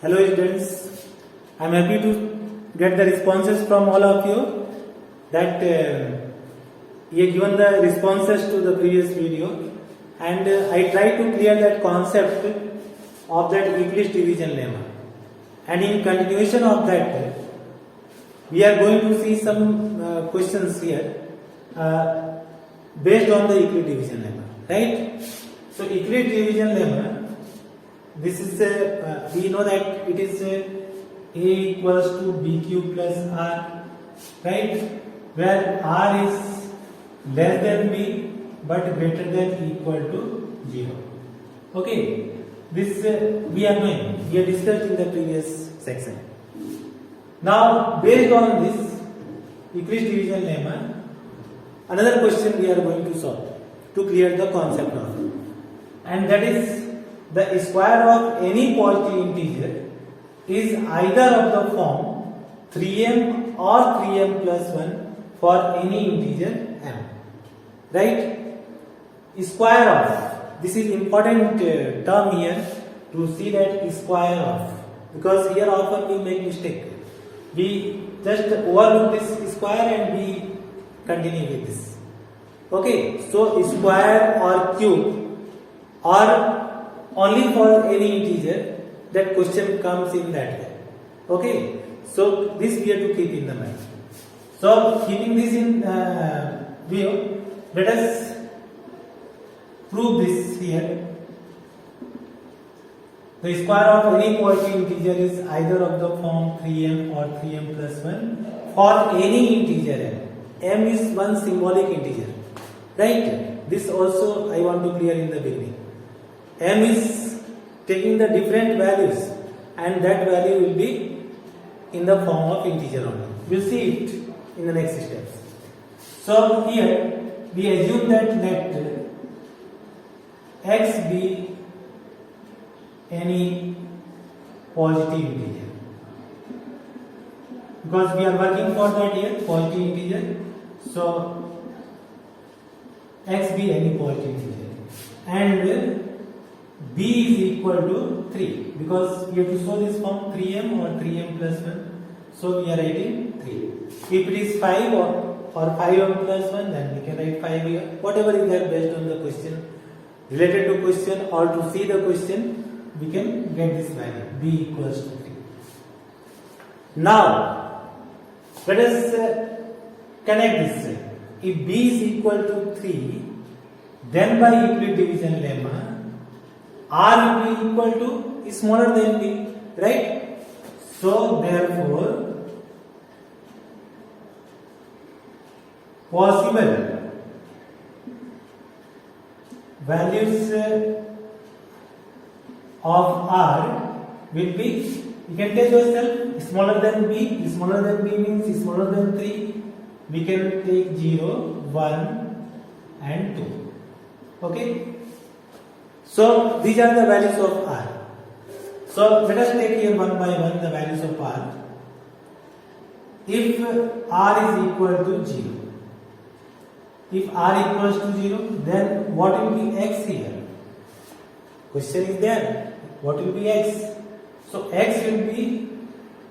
Hello students, I am happy to get the responses from all of you that you given the responses to the previous video, and I try to clear that concept of that Euclid's division lemma, and in continuation of that we are going to see some questions here based on the Euclid division lemma, right? So Euclid division lemma, this is we know that it is A equals to BQ plus R, right? Where R is less than B but greater than equal to 0. Okay, this we are knowing, we have discussed in the previous section. Now based on this Euclid's division lemma, another question we are going to solve to clear the concept of it, and that is the square of any positive integer is either of the form 3m or 3m plus 1 for any integer m, right? Square of, this is important term here to see that square of, because here often we make mistake, we just overlook this square and we continue with this. Okay, so square or cube or only for any integer, that question comes in that way. Okay, so this we have to keep in the mind. So keeping this in view, let us prove this here. The square of any positive integer is either of the form 3m or 3m plus 1 for any integer m. M is one symbolic integer, right? This also I want to clear in the beginning. M is taking the different values, and that value will be in the form of integer only. We will see it in the next steps. So here we assume that let x be any positive integer, because we are working for that here, positive integer. So x be any positive integer, and b is equal to 3, because we have to show this form 3m or 3m plus 1, so we are writing 3. If it is 5 or 5m plus 1, then we can write 5 here. Whatever is there based on the question, related to question or to see the question, we can get this value, b equals to 3. Now let us connect this. If b is equal to 3, then by Euclid division lemma R will be equal to smaller than b, right? So therefore possible values of R will be, you can tell yourself, smaller than b. Smaller than b means smaller than 3. We can take 0, 1 and 2. Okay. So these are the values of R. So let us take here one by one the values of R. If R is equal to 0, if R equals to 0, then what will be x here? Question is there, what will be x? So x will be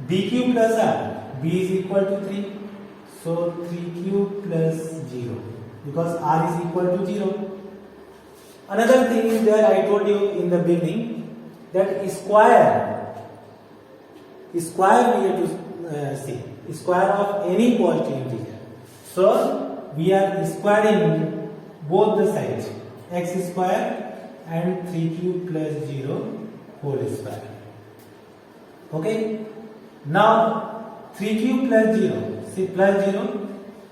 bq plus R. B is equal to 3, so 3q plus 0, because R is equal to 0. Another thing is there, I told you in the beginning that square we have to see, square of any positive integer. So we are squaring both the sides, x square and 3q plus 0 whole square. Okay, now 3q plus 0, see plus 0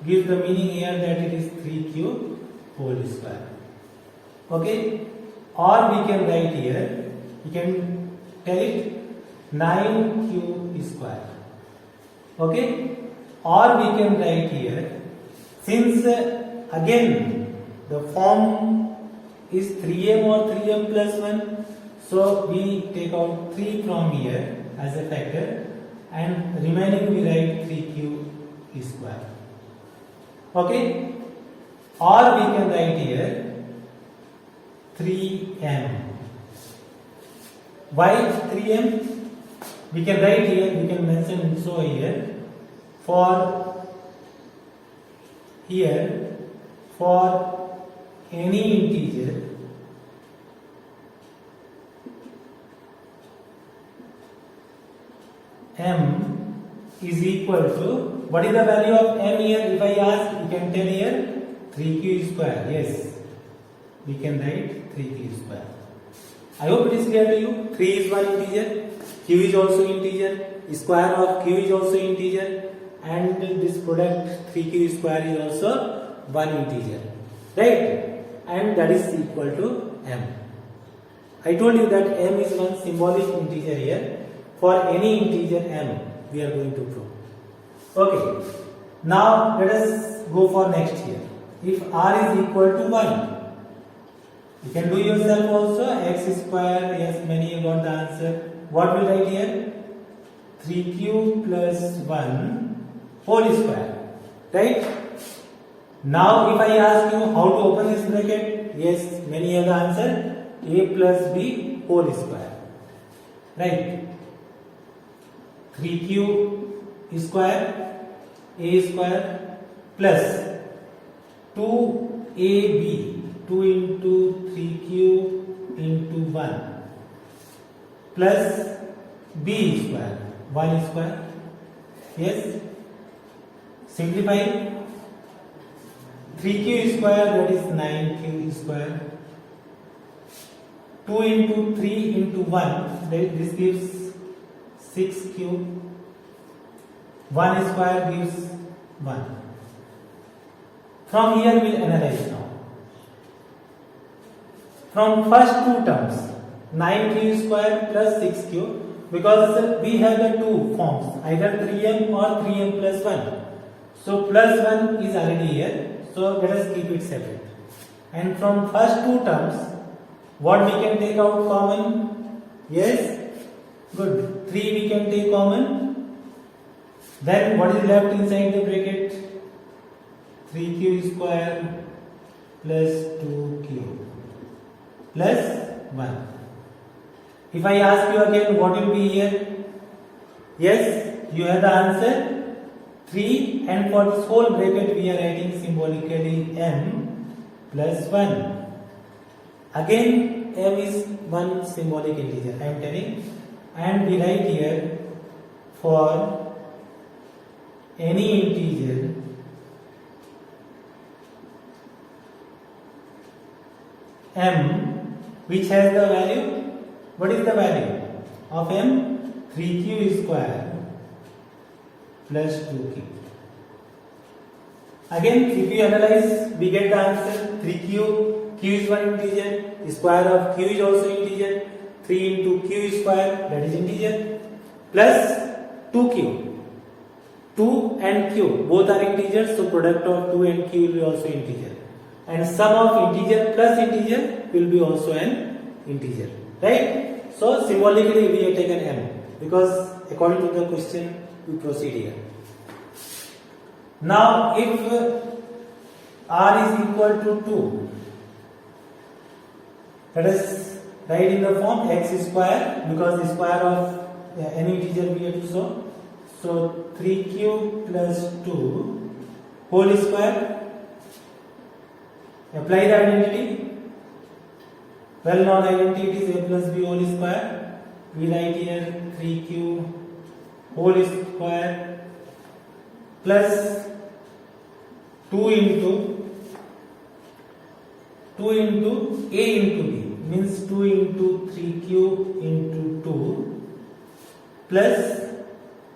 gives the meaning here that it is 3q whole square. Okay, or we can write here, we can tell it 9q square. Okay, or we can write here, since again the form is 3m or 3m plus 1, so we take out 3 from here as a factor, and remaining we write 3q square. Okay, or we can write here 3m. Why 3m? we can write here, we can mention so here, for any integer m is equal to, what is the value of m here? If I ask, you can tell here 3q square. Yes, we can write 3q square. I hope it is clear to you. 3 is one integer, q is also integer, square of q is also integer, and this product 3q square is also one integer, right? And that is equal to m. I told you that m is one symbolic integer here. For any integer m, we are going to prove. Okay. Now let us go for next here. If r is equal to 1, you can do yourself also. X square, yes, many you got the answer. What will write here? 3q plus 1 whole square, right? Now if I ask you how to open this bracket, yes, many have the answer. A plus b whole square, right? 3q square a square plus 2ab, 2 into 3q into 1 plus b square, 1 square. Yes, simplify. 3q square, that is 9q square. 2 into 3 into 1, this gives 6q. 1 square gives 1. From here we will analyze now. From first two terms, 9q square plus 6q, because we have the two forms, either 3m or 3m plus 1. So plus 1 is already here, so let us keep it separate. And from first two terms, what we can take out common? Yes, good. 3 we can take common. Then what is left inside the bracket? 3q square plus 2q plus 1. If I ask you again, what will be here? Yes, you have the answer 3, and for this whole bracket we are writing symbolically m plus 1. Again, m is one symbolic integer, I am telling, and we write here for any integer m which has the value, what is the value of m? 3q square plus 2q. Again, if you analyze, we get the answer 3q, q is one integer, square of q is also integer, 3 into q square, that is integer, plus 2q. 2 and q both are integers, so product of 2 and q will be also integer, and sum of integer plus integer will be also an integer, right? So symbolically we have taken m, because according to the question we proceed here. Now if r is equal to 2, let us write in the form x square, because the square of any integer we have to show. So 3q plus 2 whole square. Apply the identity. Well known identity, it is a plus b whole square. We write here 3q whole square plus 2 into a into b, means 2 into 3q into 2 plus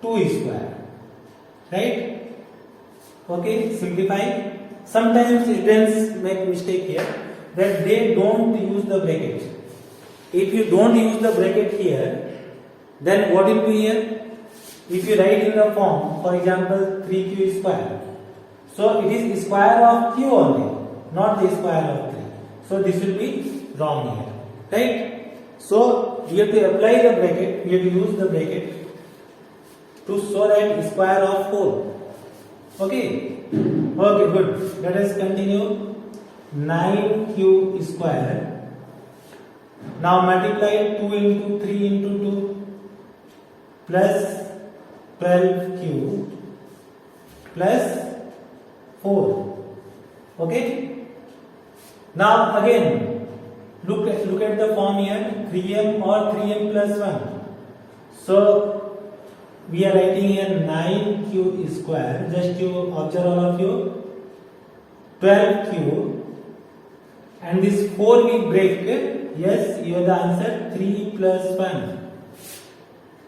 2 square, right? Okay, simplify. Sometimes students make mistake here, that they don't use the bracket. If you don't use the bracket here, then what will be here? If you write in the form, for example, 3q square, so it is square of q only, not the square of 3. So this will be wrong here, right? So we have to apply the bracket, we have to use the bracket to show that square of 4. Okay, okay, good. Let us continue. 9q square. Now multiply 2 into 3 into 2. plus 12q plus 4. Okay. Now again, look at the form here, 3m or 3m plus 1. So we are writing here 9q square. Just you observe all of you. 12q and this 4 we break. Yes, you have the answer 3 plus 1.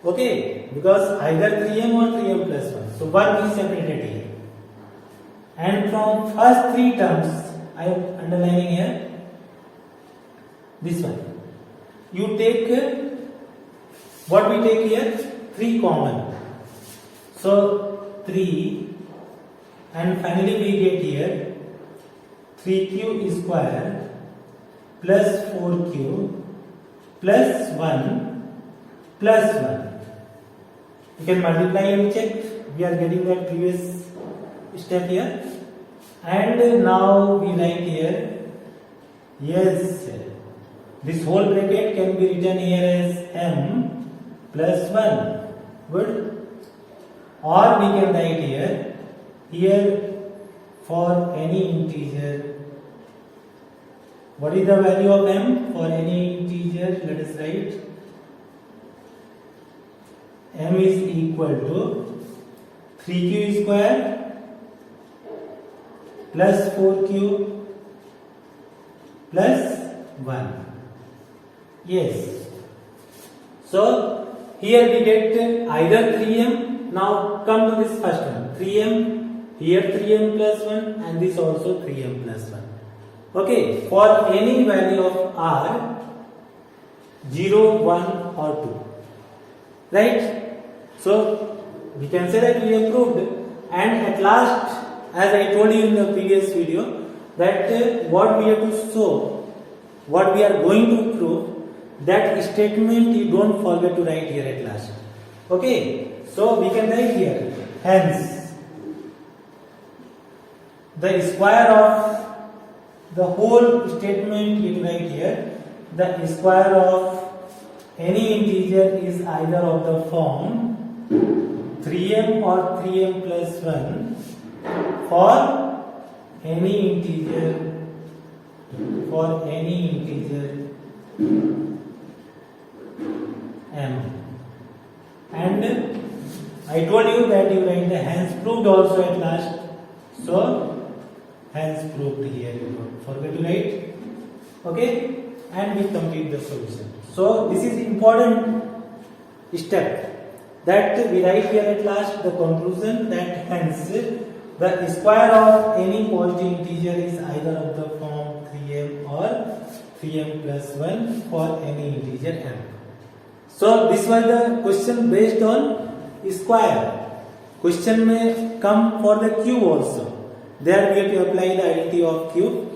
Okay, because either 3m or 3m plus 1. So 1 is separated here. And from first 3 terms, I am underlining here this one. You take what we take here 3 common. So 3 and finally we get here 3q square plus 4q plus 1 plus 1. You can multiply and check. We are getting that previous step here. And now we write here, yes, this whole bracket can be written here as m plus 1. Good. Or we can write here for any integer. What is the value of m for any integer? Let us write. M is equal to 3q square plus 4q plus 1. Yes. So here we get either 3m. Now come to this first one. 3m, here 3m plus 1 and this also 3m plus 1. Okay, for any value of r, 0, 1 or 2. Right? So we can say that we have proved, and at last, as I told you in the previous video, that what we have to show, what we are going to prove, that statement you don't forget to write here at last. Okay, so we can write here, hence the square of the whole statement you write here, the square of any integer is either of the form 3m or 3m plus 1 for any integer m. And I told you that you write the hence proved also at last. So hence proved here, you don't forget to write. Okay, and we complete the solution. So this is important step, that we write here at last the conclusion, that hence the square of any positive integer is either of the form 3m or 3m plus 1 for any integer m. So this was the question based on square. Question may come for the cube also. There we have to apply the identity of cube.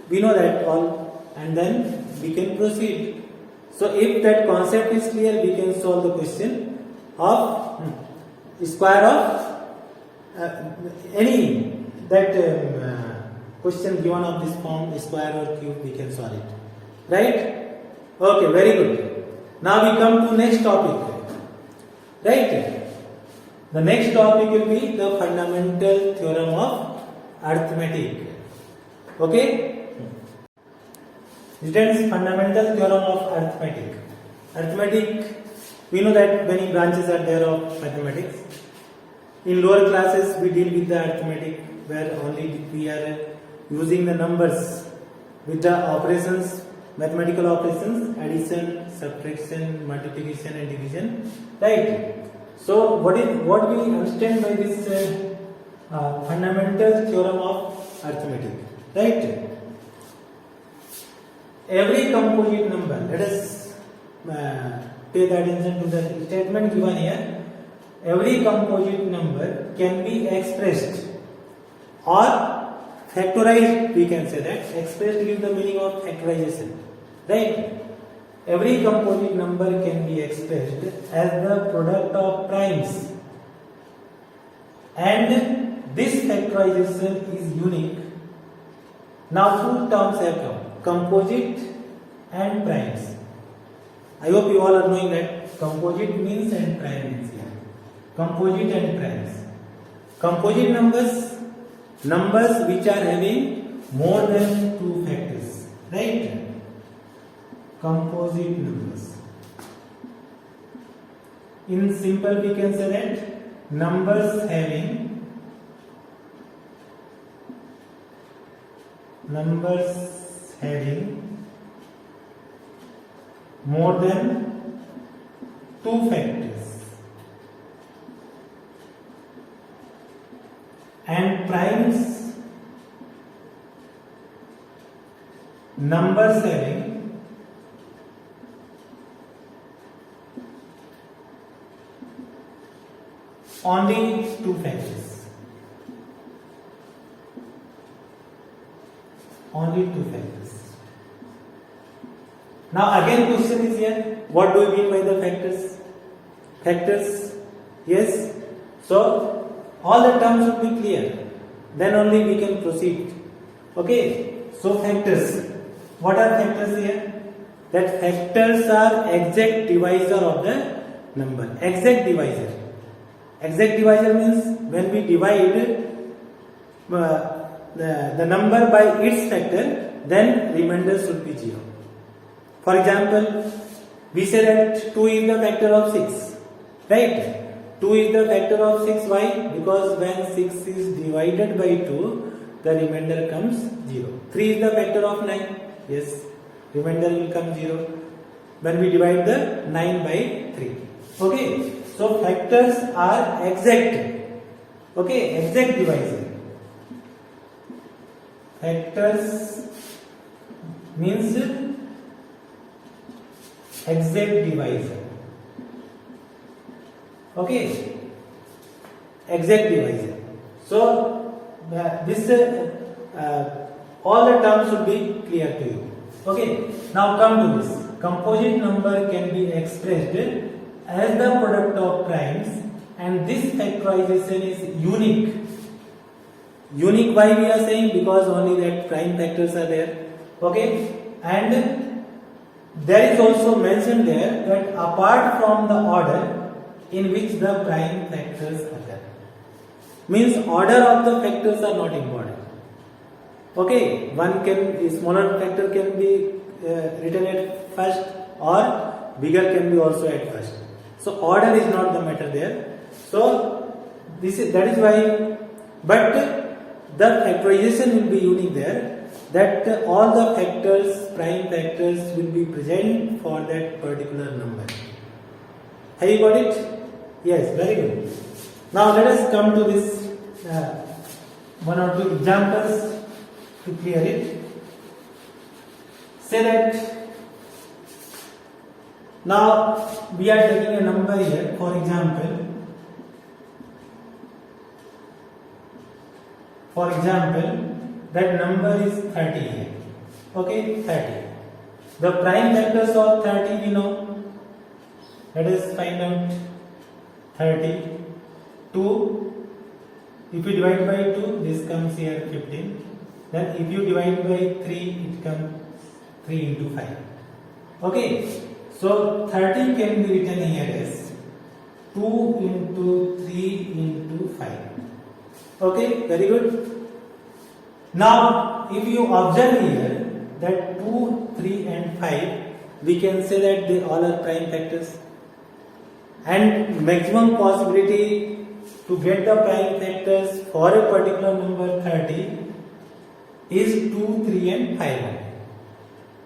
We know that all, and then we can proceed. So if that concept is clear, we can solve the question of square of any that question given of this form, square or cube, we can solve it. Right? Okay, very good. Now we come to next topic. Right? The next topic will be the fundamental theorem of arithmetic. Okay? Students, fundamental theorem of arithmetic. Arithmetic, we know that many branches are there of mathematics. In lower classes, we deal with the arithmetic where only we are using the numbers with the operations, mathematical operations, addition, subtraction, multiplication and division. Right? So what we understand by this fundamental theorem of arithmetic? Right? Every composite number, let us pay the attention to the statement given here. Every composite number can be expressed or factorized, we can say that. Expressed gives the meaning of factorization. Right? Every composite number can be expressed as the product of primes. And this factorization is unique. Now two terms have come, composite and primes. I hope you all are knowing that composite means and prime means here. Composite and primes. Composite numbers which are having more than 2 factors, right? Composite numbers. In simple we can say that numbers having more than 2 factors, and primes numbers having only 2 factors. Only 2 factors. Now again question is here, what do we mean by the factors? Factors, yes. So all the terms should be clear. Then only we can proceed. Okay. So factors. What are factors here? That factors are exact divisor of the number. Exact divisor. Exact divisor means when we divide the number by its factor, then remainder should be 0. For example, we say that 2 is the factor of 6, right? 2 is the factor of 6. Why? Because when 6 is divided by 2, the remainder comes 0. 3 is the factor of 9. Yes, remainder will come 0 when we divide the 9 by 3. Okay, so factors are exact. Okay, exact divisor. Factors means exact divisor. Okay, exact divisor. So this all the terms should be clear to you. Okay, now come to this. Composite number can be expressed as the product of primes, and this factorization is unique. Unique, why we are saying? Because only that prime factors are there. Okay, and there is also mentioned there that apart from the order in which the prime factors occur, means order of the factors are not important. Okay, smaller factor can be written at first, or bigger can be also at first. So order is not the matter there. So that is why, but the factorization will be unique there, that all the factors, prime factors, will be present for that particular number. Have you got it? Yes, very good. Now let us come to this one or two examples to clear it. Say that now we are taking a number here. For example, that number is 30 here. Okay, 30. The prime factors of 30 we know. Let us find out 30. 2. If you divide by 2, this comes here 15. Then if you divide by 3, it comes 3 into 5. Okay. So 30 can be written here as 2 into 3 into 5. Okay, very good. Now, if you observe here that 2, 3 and 5, we can say that they all are prime factors. And maximum possibility to get the prime factors for a particular number 30 is 2, 3 and 5.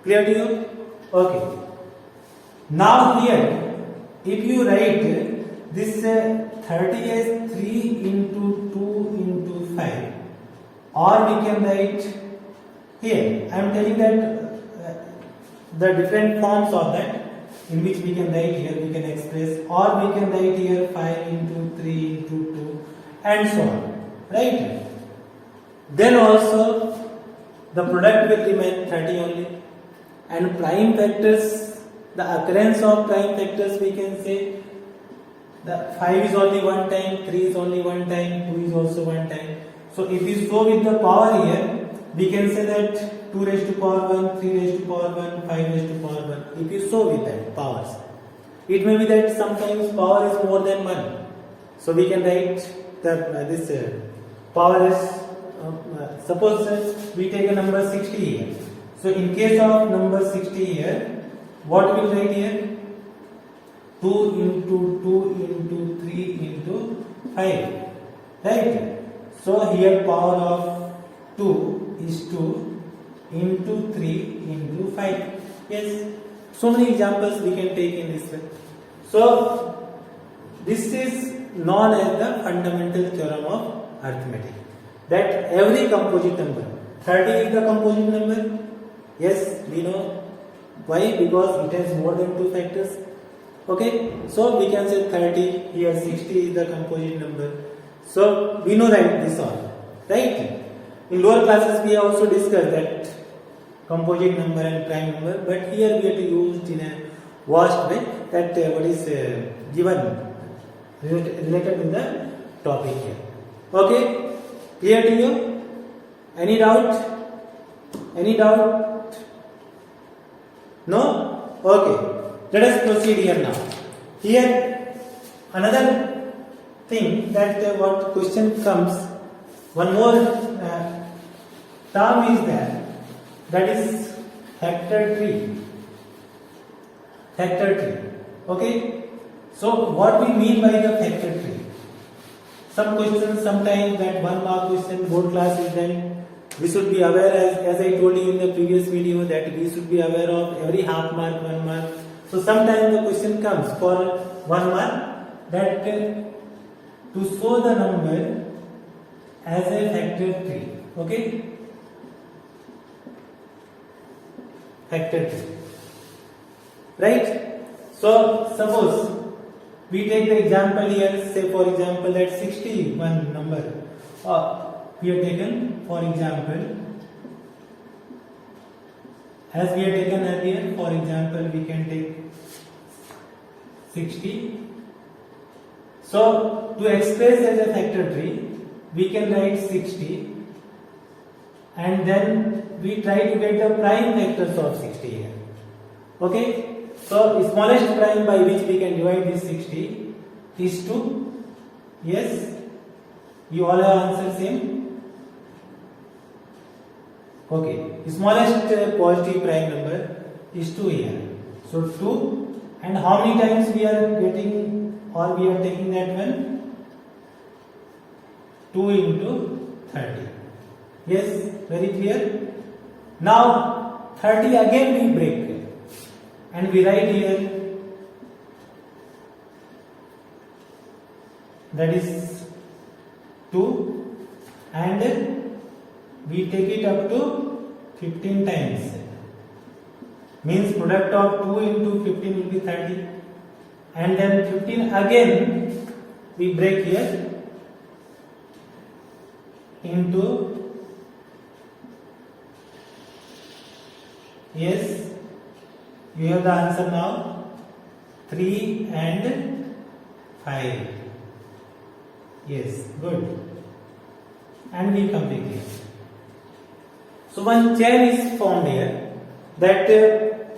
Clear to you? Okay. Now here, if you write this 30 as 3 into 2 into 5, or we can write here, I am telling that the different forms of that in which we can write here, we can express, or we can write here 5 into 3 into 2 and so on, right? Then also the product will remain 30 only, and prime factors, the occurrence of prime factors, we can say the 5 is only one time, 3 is only one time, 2 is also one time. So if we show with the power here, we can say that 2 raised to power 1, 3 raised to power 1, 5 raised to power 1. If you show with that powers. It may be that sometimes power is more than 1. So we can write this power as suppose we take a number 60 here. So in case of number 60 here, what we will write here? 2 into 2 into 3 into 5. Right? So here power of 2 is 2 into 3 into 5. Yes. So many examples we can take in this way. So this is known as the fundamental theorem of arithmetic. That every composite number, 30 is the composite number. Yes, we know. Why? Because it has more than 2 factors. Okay, so we can say 30, here 60 is the composite number. So we know that this all, right? In lower classes we have also discussed that composite number and prime number, but here we have to use in a vast way that what is given related to the topic here. Okay, clear to you? Any doubt? Any doubt? No? Okay. Let us proceed here now. Here another thing that what question comes, one more term is there, that is factor tree. Factor tree. Okay. So what we mean by the factor tree? Some questions sometimes that 1 mark question board class is then. We should be aware, as I told you in the previous video, that we should be aware of every half mark, 1 mark. So sometimes the question comes for 1 mark that to show the number as a factor tree. Okay? Factor tree. Right? So suppose we take the example here, say for example that 61 number. We have taken, for example, as we have taken earlier, for example, we can take 60. So to express as a factor tree, we can write 60 and then we try to get the prime factors of 60 here. Okay? So the smallest prime by which we can divide this 60 is 2. Yes? You all have answered same? Okay, the smallest positive prime number is 2 here. So 2, and how many times we are getting or we are taking that one? 2 into 30. Yes, very clear. Now 30 again we break and we write here, that is 2, and we take it up to 15 times. Means product of 2 into 15 will be 30. And then 15 again we break here into, yes, you have the answer now, 3 and 5. Yes, good. And we complete it. So one chain is formed here. That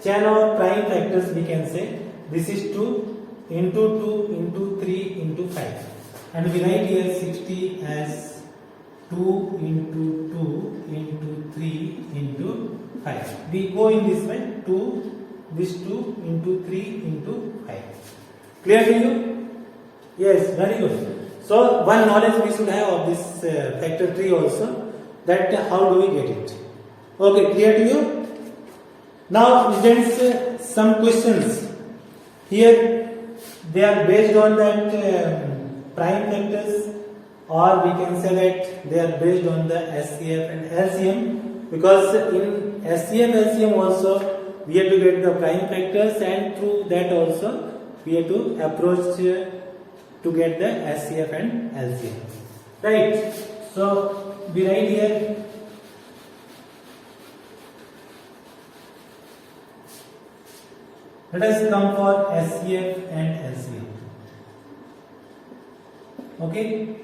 chain of prime factors we can say this is 2 into 2 into 3 into 5. And we write here 60 as 2 into 2 into 3 into 5. We go in this way, 2, this 2 into 3 into 5. Clear to you? Yes, very good. So one knowledge we should have of this factor tree also, that how do we get it? Okay, clear to you? Now students, some questions here, they are based on that prime factors, or we can say that they are based on the SCF and LCM, because in SCF LCM also we have to get the prime factors, and through that also we have to approach to get the SCF and LCM. Right? So we write here, let us come for SCF and LCM. Okay.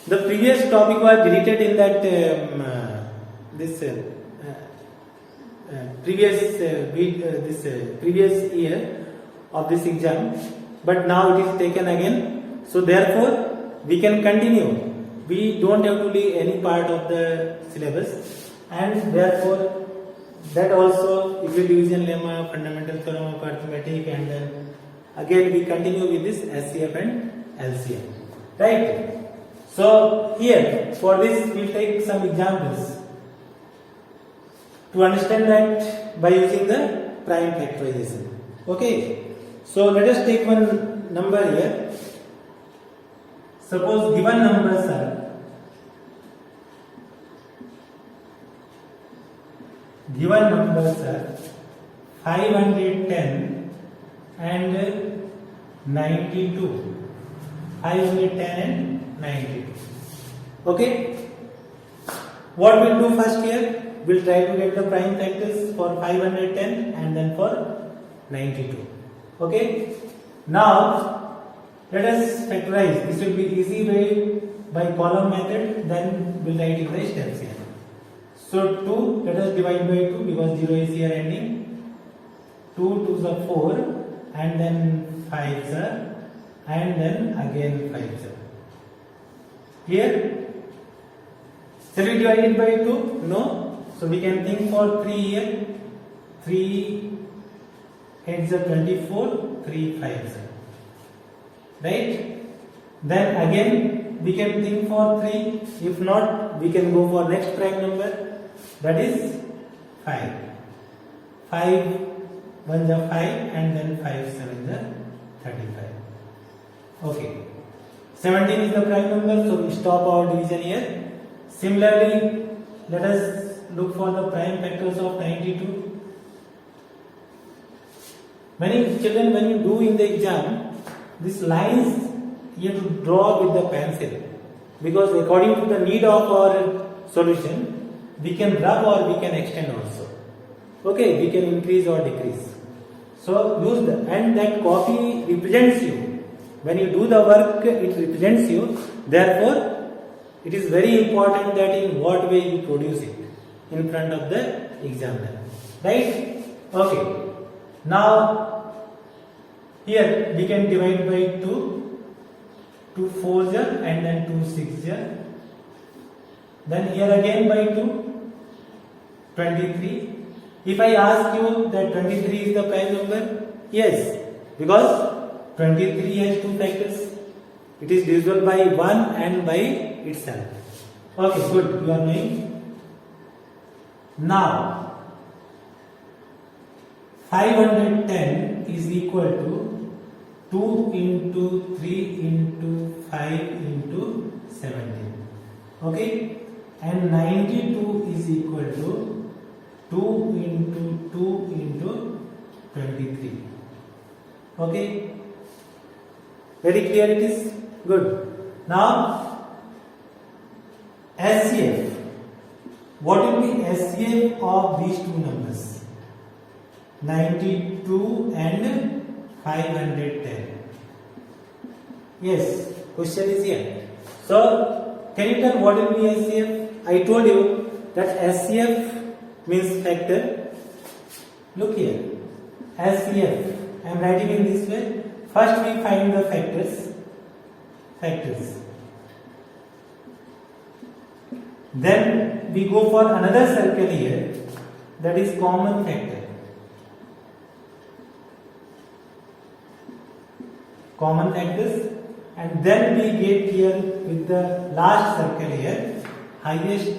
The previous topic was deleted in that previous year of this exam, but now it is taken again. So therefore, we can continue. We don't have to leave any part of the syllabus, and therefore that also equal division lemma, fundamental theorem of arithmetic, and then again we continue with this SCF and LCM. Right? So here for this we'll take some examples to understand that by using the prime factorization. Okay. So let us take one number here. Suppose given numbers are 510 and 92. 510 and 92. Okay. What we'll do first here? We'll try to get the prime factors for 510 and then for 92. Okay. Now let us factorize. This will be easy way by column method. Then we'll write in the steps here. So 2, let us divide by 2 because 0 is here ending. 2 2s are 4 and then 5s are and then again 5s are. Here? Shall we divide it by 2? No. So we can think for 3 here. 3 heads are 24, 3 5s are. Right? Then again we can think for 3. If not, we can go for next prime number. That is 5. 5 1s are 5 and then 5 7s are 35. Okay. 17 is the prime number, so we stop our division here. Similarly, let us look for the prime factors of 92. Many children, when you do in the exam, these lines you have to draw with the pencil, because according to the need of our solution, we can rub or we can extend also. Okay, we can increase or decrease. So use the, and that copy represents you. When you do the work, it represents you. Therefore, it is very important that in what way you produce it in front of the examiner. Right? Okay. Now, here we can divide by 2. 2 4s are and then 2 6s are. Then here again by 2. 23. If I ask you that 23 is the prime number, yes, because 23 has two factors. It is divisible by 1 and by itself. Okay, good. You are knowing. Now, 510 is equal to 2 into 3 into 5 into 17. Okay, and 92 is equal to 2 into 2 into 23. Okay. Very clear it is? Good. Now, SCF. What will be SCF of these two numbers? 92 and 510. Yes, question is here. So, can you tell what will be SCF? I told you that SCF means factor. Look here. SCF. I am writing in this way. First we find the factors. Then we go for another circle here. That is common factor. Common factors. And then we get here with the last circle here. Highest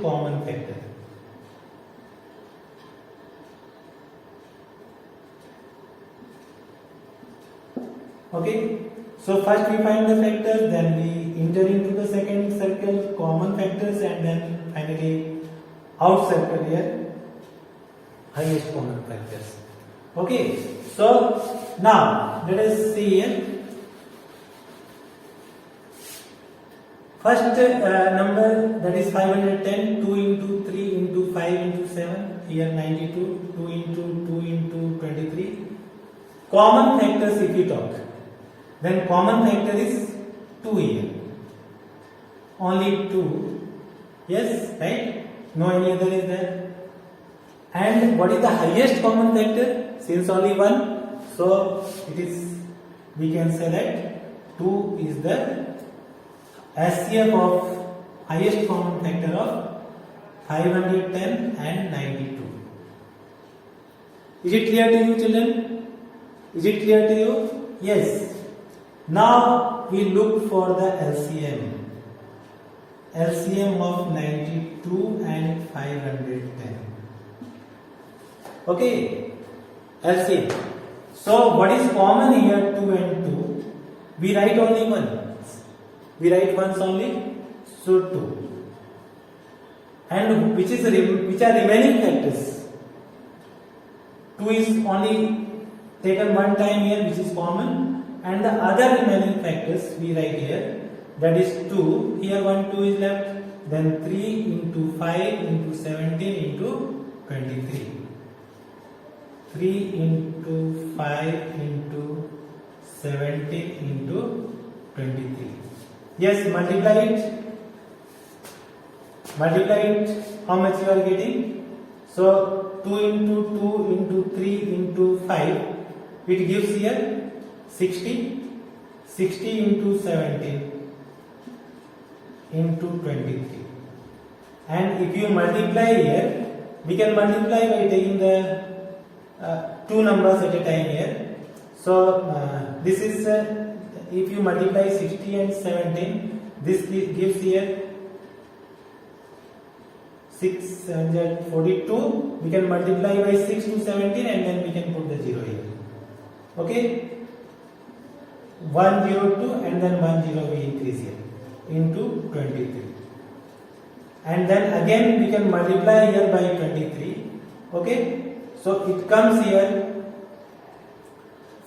common factor. Okay. So first we find the factors, then we enter into the second circle, common factors, and then finally out circle here, highest common factors. Okay. So now let us see here. First number, that is 510, 2 into 3 into 5 into 7, here 92, 2 into 2 into 23. Common factors if we talk, then common factor is 2 here. Only 2. Yes, right? No any other is there. And what is the highest common factor? Since only one, so it is, we can say that 2 is the HCF of highest common factor of 510 and 92. Is it clear to you, children? Is it clear to you? Yes. Now we look for the LCM. LCM of 92 and 510. Okay. LCM. So what is common here? 2 and 2. We write only one. We write once only. So 2. And which are remaining factors? 2 is only taken one time here, which is common, and the other remaining factors we write here, that is 2. Here 1 2 is left, then 3 into 5 into 17 into 23. 3 into 5 into 17 into 23. Yes, multiply it. Multiply it. How much you are getting? So 2 into 2 into 3 into 5. It gives here 60. 60 into 17 into 23. And if you multiply here, we can multiply by taking the two numbers at a time here. So this is if you multiply 60 and 17, this gives here 642. We can multiply by 6 to 17 and then we can put the 0 here. Okay, 102 and then 10 we increase here into 23, and then again we can multiply here by 23. Okay, so it comes here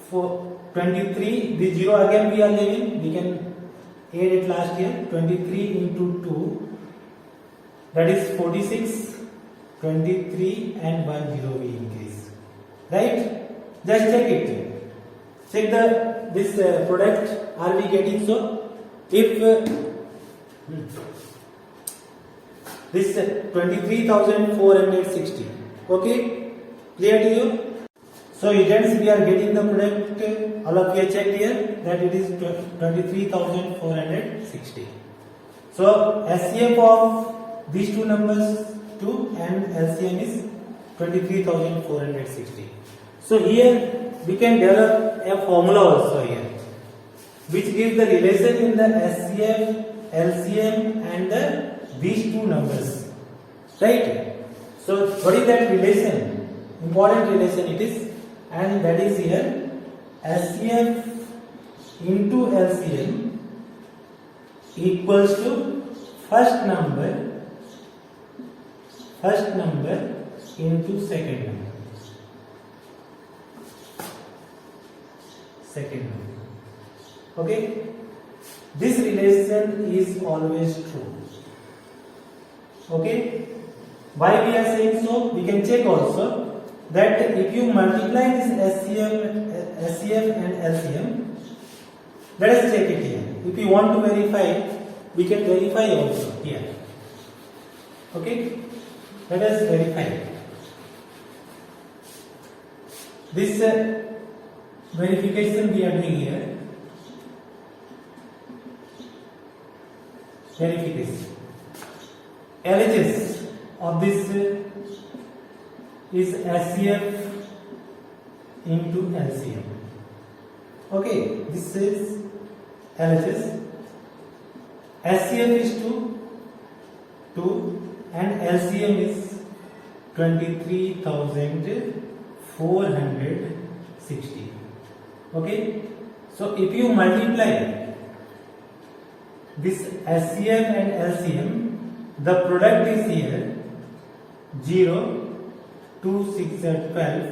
for 23. The 0 again we are leaving. We can add it last here. 23 into 2, that is 46. 23 and 10 we increase. Right? Just check it. Check this product. Are we getting so? If this 23,460. Okay, clear to you? So students, we are getting the product. All of you checked here that it is 23,460. So HCF of these two numbers 2 and LCM is 23,460. So here we can develop a formula also here, which gives the relation in the HCF, LCM and these two numbers. Right? So what is that relation? Important relation it is, and that is here HCF into LCM equals to first number into second number. Okay, this relation is always true. Okay, why we are saying so? We can check also that if you multiply this HCF and LCM, let us check it here. If you want to verify, we can verify also here. Okay, let us verify. This verification we are doing here. Verification. LHS of this is HCF into LCM. Okay, this is LHS. HCF is 2 and LCM is 23,460. Okay, so if you multiply this HCF and LCM, the product is here 0, 2, 6 are 12,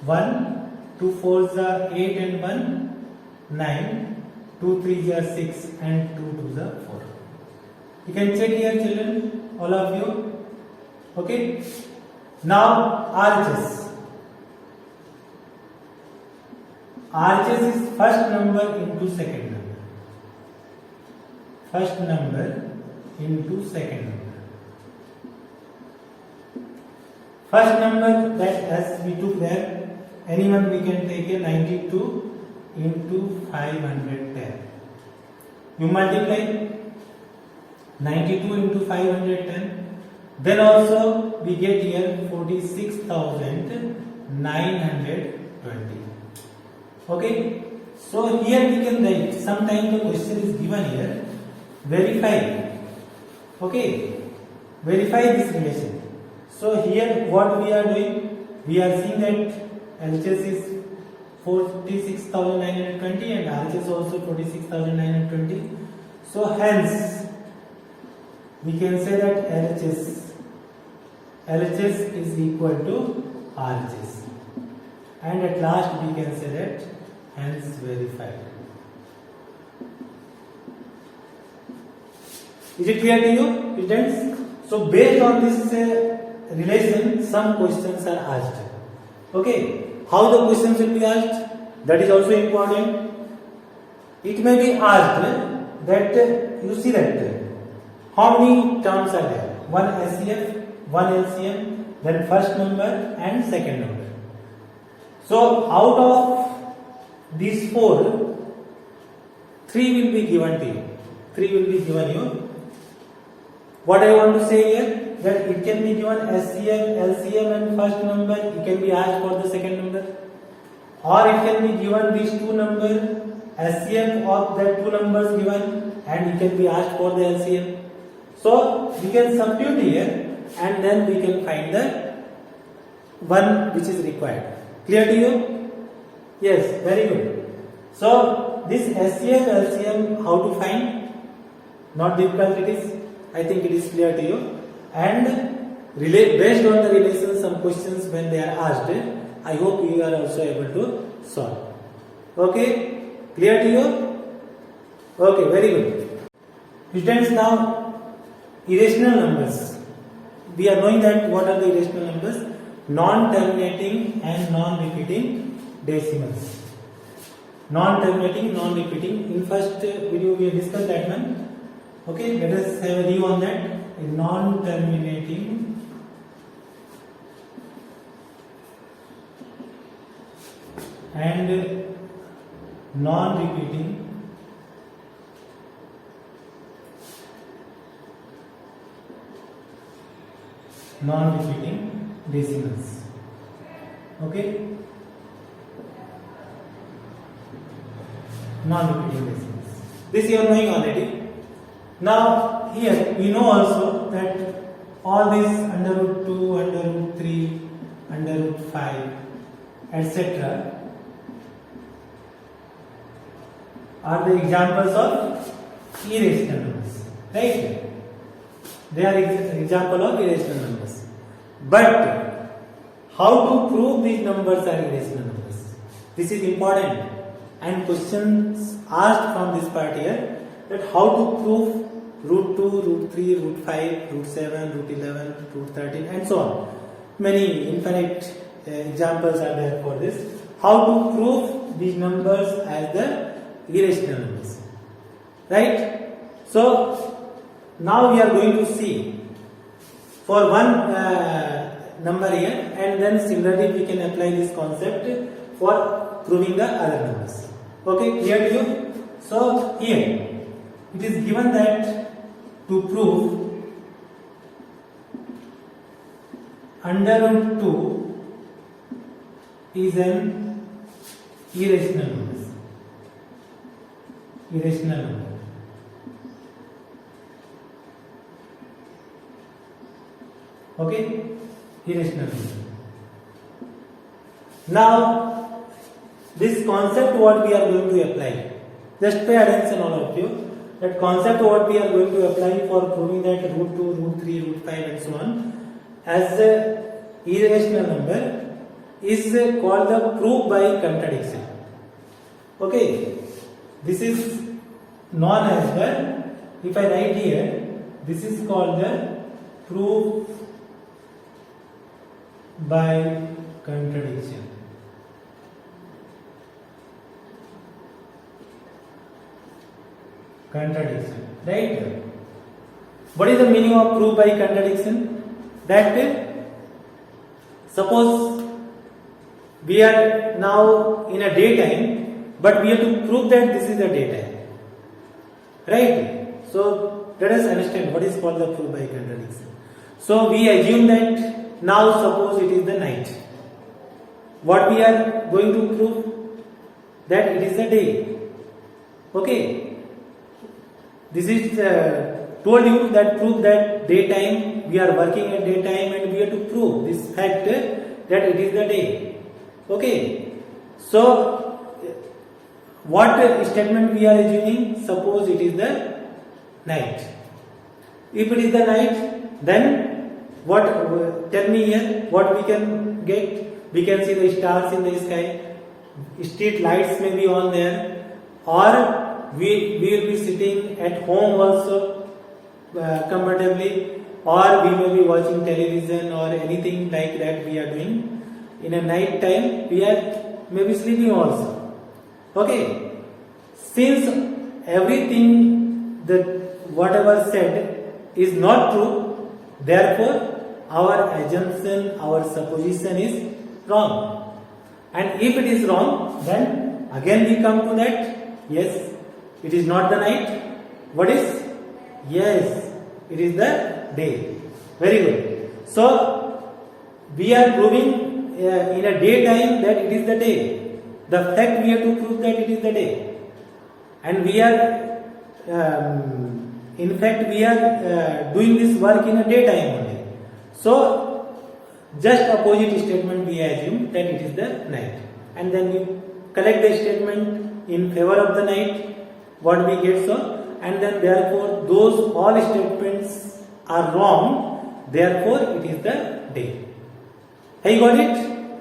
1, 2 4s are 8 and 1, 9, 2 3s are 6 and 2 2s are 4. You can check here children, all of you. Okay, now RHS. RHS is first number into second number. First number into second number. First number that as we took there, anyone we can take a 92 into 510. You multiply 92 into 510. Then also we get here 46,920. Okay. So here we can write. Sometimes the question is given here. Verify. Okay. Verify this relation. So here what we are doing? We are seeing that LHS is 46,920 and RHS also 46,920. So hence we can say that LHS is equal to RHS. And at last we can say that hence verified. Is it clear to you, students? So based on this relation, some questions are asked. Okay, how the questions will be asked? That is also important. It may be asked that you see that how many terms are there? One SCF, one LCM, then first number and second number. So out of these four, three will be given to you. Three will be given you. What I want to say here, that it can be given SCM, LCM and first number. It can be asked for the second number. Or it can be given these two numbers, SCM of that two numbers given, and it can be asked for the LCM. So we can substitute here and then we can find the one which is required. Clear to you? Yes, very good. So this SCM, LCM, how to find? Not difficult it is. I think it is clear to you. And based on the relation, some questions when they are asked, I hope you are also able to solve. Okay? Clear to you? Okay, very good. Students, now irrational numbers. We are knowing that what are the irrational numbers? Non-terminating and non-repeating decimals. Non-terminating, non-repeating. In first video we have discussed that one. Okay, let us have a review on that. Non-terminating and non-repeating decimals. Okay, non-repeating decimals. This you are knowing already. Now here we know also that all these under root 2, under root 3, under root 5, etc. are the examples of irrational numbers, right? They are example of irrational numbers. But how to prove these numbers are irrational numbers? This is important, and questions asked from this part here, that how to prove root 2, root 3, root 5, root 7, root 11, root 13 and so on. Many infinite examples are there for this. How to prove these numbers as the irrational numbers, right? So now we are going to see for one number here, and then similarly we can apply this concept for proving the other numbers. Okay, clear to you? So here it is given that to prove under root 2 is an irrational number. Irrational number. Okay, irrational number. Now this concept what we are going to apply, just pay attention all of you. That concept what we are going to apply for proving that root 2, root 3, root 5 and so on as a irrational number is called the proof by contradiction. Okay, this is known as the, if I write here, this is called the proof by contradiction. Contradiction, right? What is the meaning of proof by contradiction? That Suppose we are now in a daytime, but we have to prove that this is the daytime. Right? So let us understand what is called the proof by contradiction. So we assume that now suppose it is the night. What we are going to prove? That it is the day. Okay. This is told you that prove that daytime, we are working at daytime and we have to prove this fact that it is the day. Okay. So what statement we are assuming? Suppose it is the night. If it is the night, then what? Tell me here what we can get. We can see the stars in the sky. Street lights may be on there, or we will be sitting at home also comfortably, or we may be watching television or anything like that we are doing. In a night time we are maybe sleeping also. Okay. Since everything that whatever said is not true, therefore our assumption, our supposition is wrong. And if it is wrong, then again we come to that, yes, it is not the night. What is? Yes, it is the day. Very good. So we are proving in a daytime that it is the day. The fact we have to prove that it is the day. And we are, in fact, we are doing this work in a daytime only. So just opposite statement we assume that it is the night, and then we collect the statement in favor of the night, what we get. So, and then therefore those all statements are wrong, therefore it is the day. Have you got it?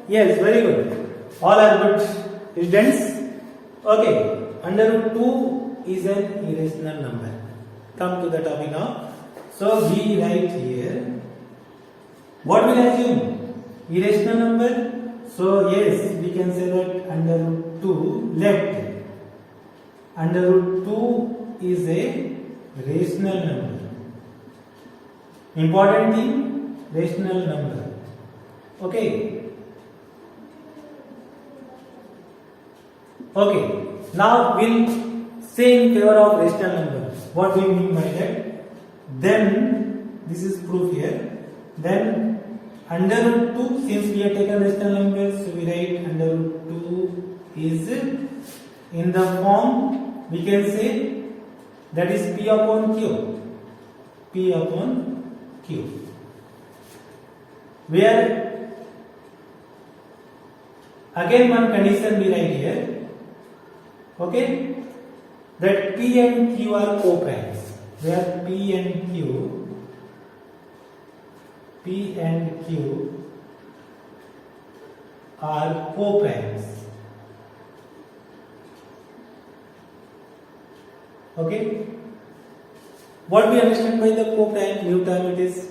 Yes, very good. All are good students. Okay, under root 2 is an irrational number. Come to the topic now. So we write here, what will I assume? Irrational number. So yes, we can say that under root 2, let under root 2 is a rational number. Important thing, rational number. Okay. Okay. Now we'll say in favor of rational number. What do you mean by that? Then this is proof here. Then under root 2, since we have taken rational numbers, so we write under root 2 is in the form, we can say that is P upon Q. P upon Q. Where again one condition we write here. Okay, that P and Q are co-primes. Where P and Q are co-primes. Okay. What we understand by the co-prime? New term it is.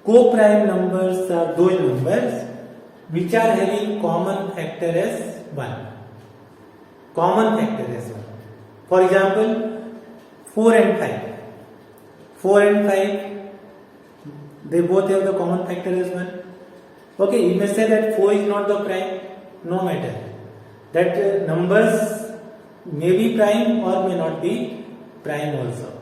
Co-prime numbers are those numbers which are having common factor as 1. Common factor as 1. For example, 4 and 5. 4 and 5, they both have the common factor as 1. Okay, you may say that 4 is not the prime. No matter. That numbers may be prime or may not be prime also.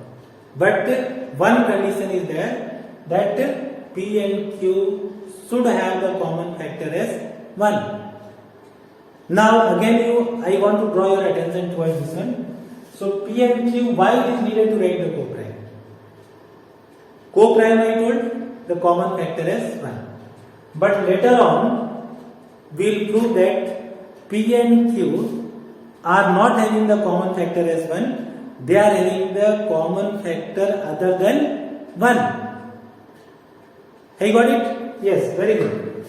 But one condition is there that P and Q should have the common factor as 1. Now again I want to draw your attention towards this one. So P and Q, why it is needed to write the co-prime? Co-prime I told the common factor as 1. But later on we will prove that P and Q are not having the common factor as 1. They are having the common factor other than 1. Have you got it? Yes, very good.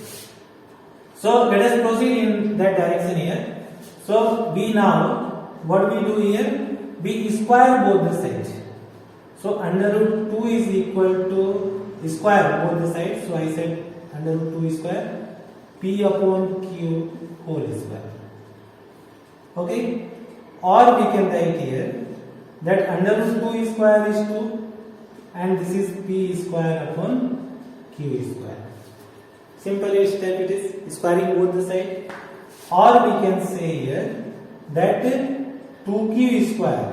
So let us proceed in that direction here. So we now, what we do here? We square both the sides. So under root 2 is equal to square both the sides. So I said under root 2 square P upon Q whole square. Okay? Or we can write here that under root 2 square is 2 and this is P square upon Q square. Simple step it is, squaring both the side. Or we can say here that 2q square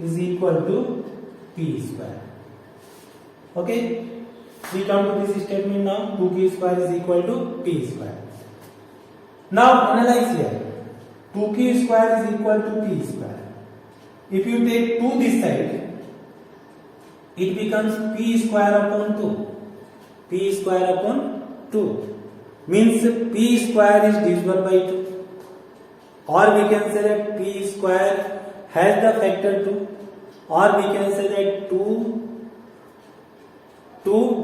is equal to p square. Okay, we come to this statement now. 2q square is equal to p square. Now analyze here. 2q square is equal to p square. If you take 2 this side, it becomes p square upon 2. P square upon 2 means p square is divisible by 2. Or we can say that p square has the factor 2. Or we can say that 2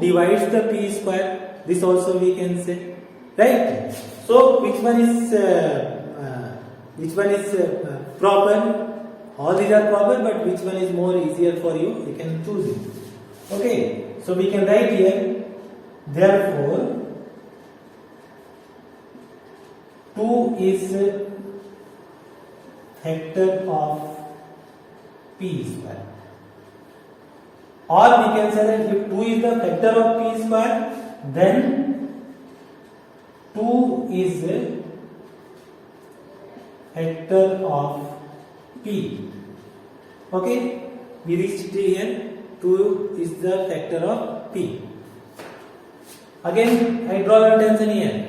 divides the p square. This also we can say, right? So which one is proper? All these are proper, but which one is more easier for you? You can choose it. Okay, so we can write here. Therefore, 2 is factor of p square. Or we can say that if 2 is the factor of p square, then 2 is factor of p. Okay, we reached here. 2 is the factor of p. Again, I draw your attention here.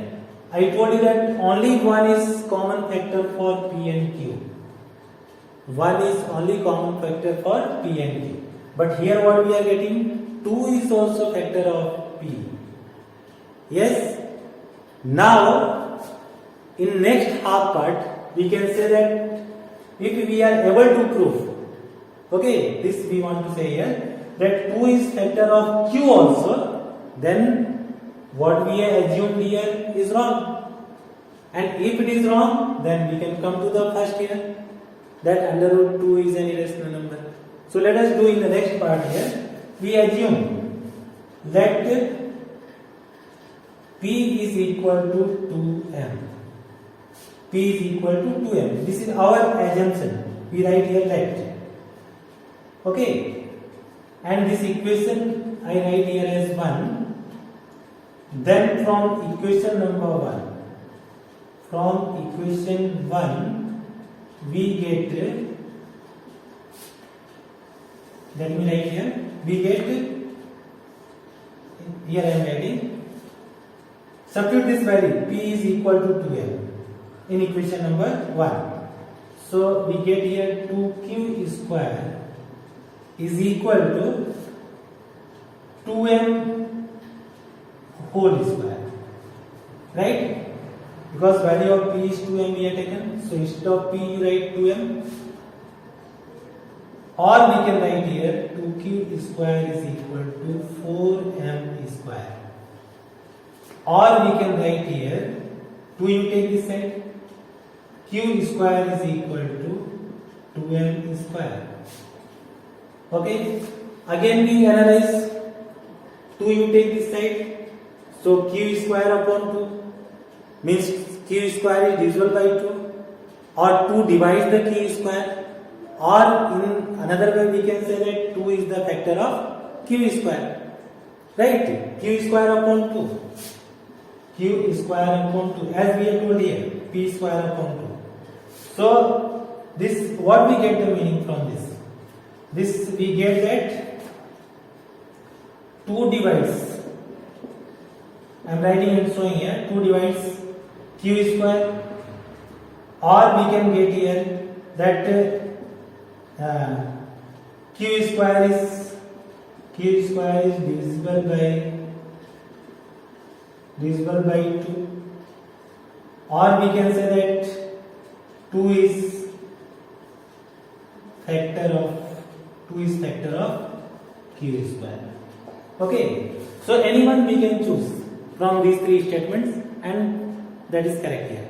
I told you that only one is common factor for p and q. One is only common factor for p and q. But here what we are getting? 2 is also factor of p. Yes? Now, in next half part, we can say that if we are able to prove, okay, this we want to say here, that 2 is factor of q also, then what we have assumed here is wrong. And if it is wrong, then we can come to the first here, that under root 2 is an irrational number. So let us do in the next part here. We assume that p is equal to 2m. P is equal to 2m. This is our assumption. We write here let. Okay. And this equation I write here as 1. Then from equation number 1, we get, let me write here, we get, here I am writing, substitute this value, p is equal to 2m in equation number 1. So we get here 2q square is equal to 2m whole square, right? Because value of p is 2m we have taken, so instead of p you write 2m. Or we can write here 2q square is equal to 4m square. Or we can write here 2 you take this side, q square is equal to 2m square. Okay, again we analyze, 2 you take this side. So q square upon 2 means q square is divisible by 2, or 2 divides the q square, or in another way we can say that 2 is the factor of q square, right? Q square upon 2, q square upon 2, as we have told here, p square upon 2. So this, what we get the meaning from this? This we get that 2 divides, I am writing and showing here, 2 divides q square, or we can get here that q square is divisible by 2, or we can say that 2 is factor of q square. Okay, so anyone we can choose from these 3 statements, and that is correct here.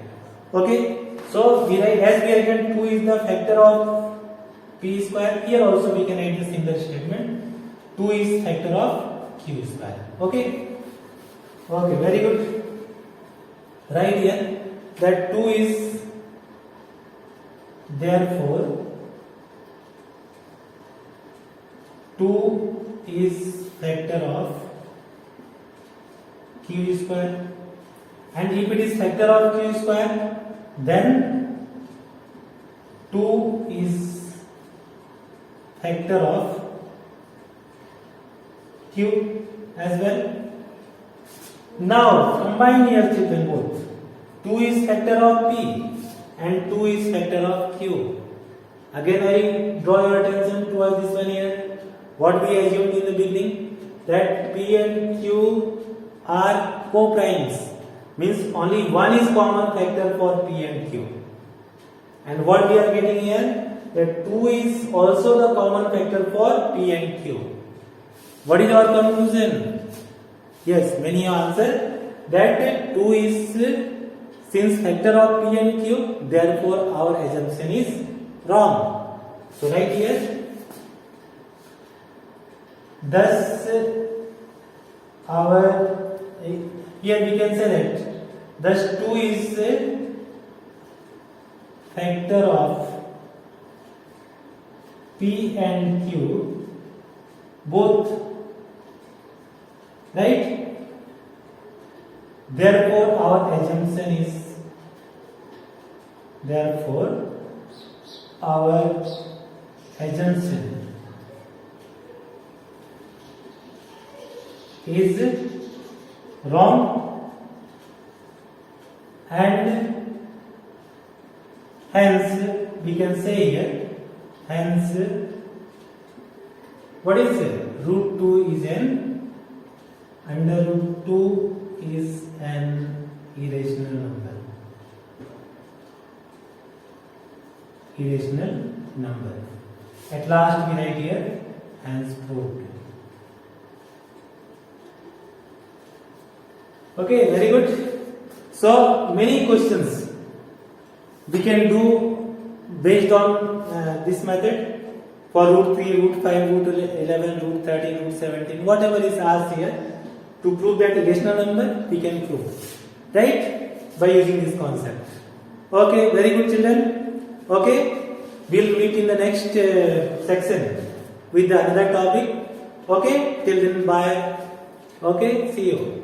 Okay, so we write, as we written 2 is the factor of p square, here also we can write the similar statement, 2 is factor of q square. Okay, okay, very good. Write here that 2 is therefore 2 is factor of q square. And if it is factor of q square, then 2 is factor of q as well. Now combine here children both. 2 is factor of p and 2 is factor of q. Again I draw your attention towards this one here. What we assumed in the beginning, that p and q are co-primes, means only one is common factor for p and q. And what we are getting here, that 2 is also the common factor for p and q. What is our conclusion? Yes, many answer that 2 is since factor of p and q, therefore our assumption is wrong. So right here, thus our here we can say that thus 2 is factor of p and q both, right? Therefore our assumption is wrong, and hence we can say here, hence what is it? Root 2 is an under root 2 is an irrational number. Irrational number. At last we write here, hence proved. Okay, very good. So many questions we can do based on this method for root 3, root 5, root 11, root 13, root 17, whatever is asked here. To prove that irrational number, we can prove, right, by using this concept. Okay, very good children. Okay, we'll meet in the next section with another topic. Okay, till then bye. Okay, see you.